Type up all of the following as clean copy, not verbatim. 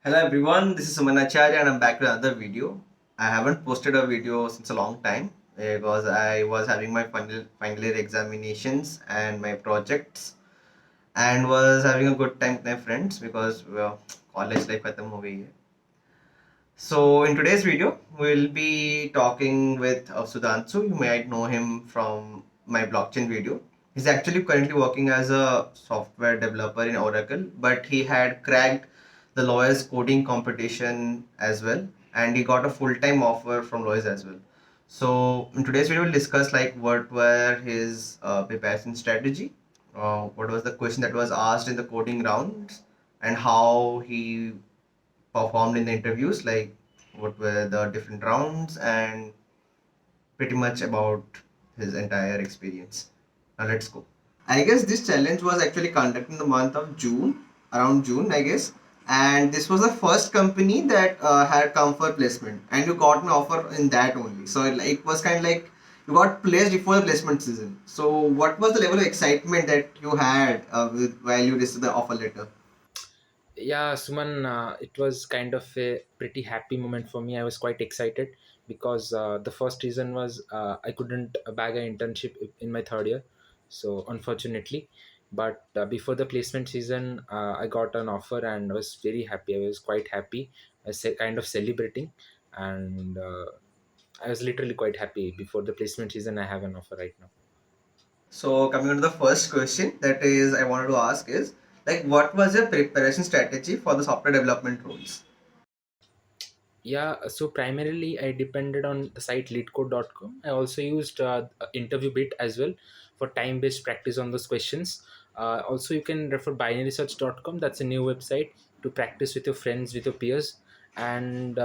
Hello everyone, this is Sumanacharya and I'm back with another video. I haven't posted a video since a long time because I was having my final year examinations and my projects and was having a good time with my friends because college life khatam ho gayi hai. So in today's video, we'll be talking with Sudanshu. You might know him from my blockchain video. He's actually currently working as a software developer in Oracle, but he had cracked the lawyer's coding competition as well, and he got a full-time offer from lawyers as well. So in today's video, we'll discuss like what were his preparation strategy, what was the question that was asked in the coding rounds, and how he performed in the interviews, like what were the different rounds, and pretty much about his entire experience. Now let's go. I guess this challenge was actually conducted in the month of June, around June, I guess. And this was the first company that had come for placement, and you got an offer in that only. So it was kind of like you got placed before the placement season. So, what was the level of excitement that you had while you received the offer letter? Yeah, Suman, it was kind of a pretty happy moment for me. I was quite excited because the first reason was I couldn't bag an internship in my third year. So, unfortunately, but before the placement season, I got an offer and I was very happy. I was quite happy. I was kind of celebrating, and I was literally quite happy. Before the placement season, I have an offer right now. So coming on to the first question that is I wanted to ask is like what was your preparation strategy for the software development roles? Yeah, so primarily I depended on the site leadcode.com. I also used interview bit as well for time based practice on those questions. Also, you can refer binarysearch.com. That's a new website to practice with your friends, with your peers. And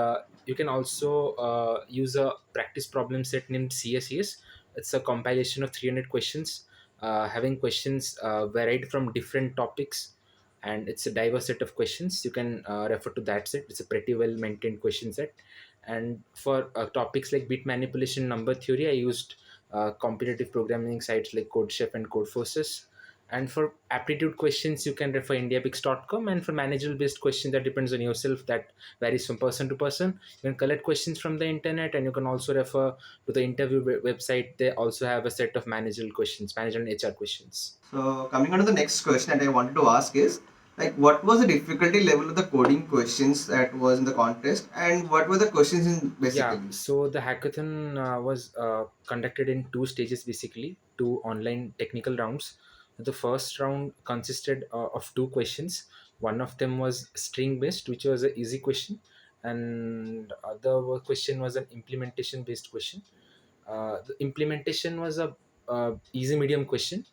you can also use a practice problem set named CSES. It's a compilation of 300 questions, having questions varied from different topics, and it's a diverse set of questions. You can refer to that set. It's a pretty well maintained question set. And for topics like bit manipulation, number theory, I used competitive programming sites like CodeChef and Codeforces. And for aptitude questions, you can refer indiabix.com. And for managerial based questions, that depends on yourself, that varies from person to person. You can collect questions from the internet, and you can also refer to the interview website. They also have a set of managerial questions, manager and HR questions. So coming on to the next question that I wanted to ask is like what was the difficulty level of the coding questions that was in the contest and what were the questions in Yeah, basically? so the hackathon was conducted in two stages, basically, two online technical rounds. The first round consisted of two questions. One of them was string based, which was an easy question, and other question was an implementation based question. The implementation was a easy medium question,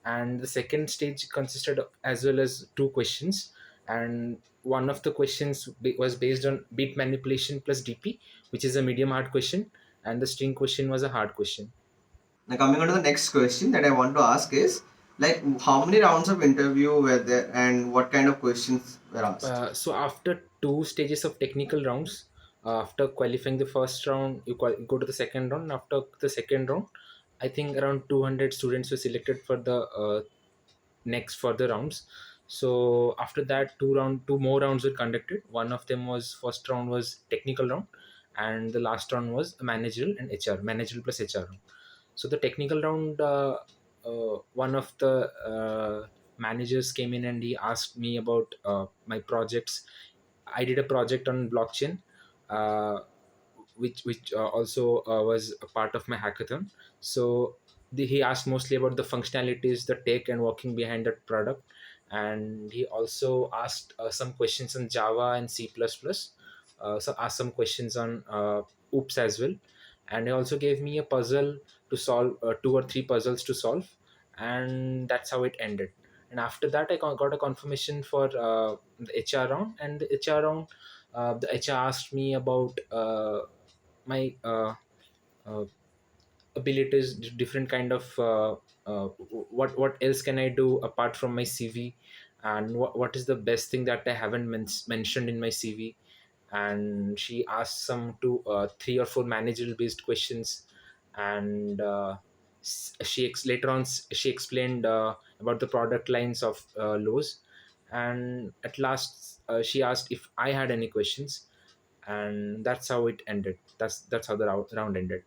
and the second stage consisted of, as well as two questions, and one of the questions was based on bit manipulation plus DP, which is a medium hard question, and the string question was a hard question. Now coming on to the next question that I want to ask is like how many rounds of interview were there and what kind of questions were asked? So after two stages of technical rounds, after qualifying the first round, you go to the second round. After the second round, I think around 200 students were selected for the next further rounds. So after that, two more rounds were conducted. One of them was, first round was technical round, and the last round was managerial and HR, managerial plus HR round. So the technical round, one of the managers came in and he asked me about my projects. I did a project on blockchain, uh, which also was a part of my hackathon. So he asked mostly about the functionalities, the tech, and working behind that product. And he also asked some questions on Java and C++. So asked some questions on OOPS as well. And he also gave me a puzzle to solve, two or three puzzles to solve, and that's how it ended. And after that, I got a confirmation for the HR round. And the HR round, the HR asked me about my uh, abilities, different kind of what else can I do apart from my CV, and what is the best thing that I haven't mentioned in my CV. And she asked some two, three or four managerial based questions. And later on she explained about the product lines of Lowe's. And at last she asked if I had any questions, and that's how it ended. That's how the round ended.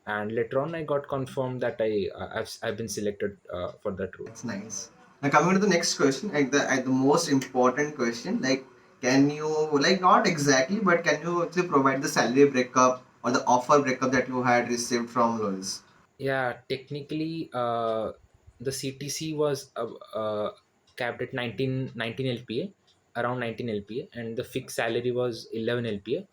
And later on, I got confirmed that I've been selected for that role. That's nice. Now coming to the next question, like the most important question, like can you, like not exactly, but can you actually provide the salary breakup or the offer breakup that you had received from Lowe's? Yeah, technically, the CTC was capped at 19 LPA, around 19 LPA, and the fixed salary was 11 LPA,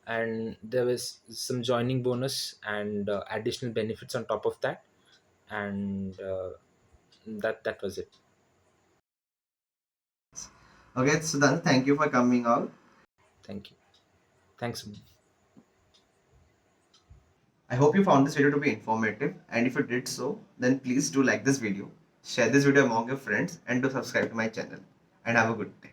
and there was some joining bonus and additional benefits on top of that, and that was it. Okay, so then thank you for coming out. Thank you. Thanks. I hope you found this video to be informative, and if you did so, then please do like this video, share this video among your friends, and do subscribe to my channel. And have a good day.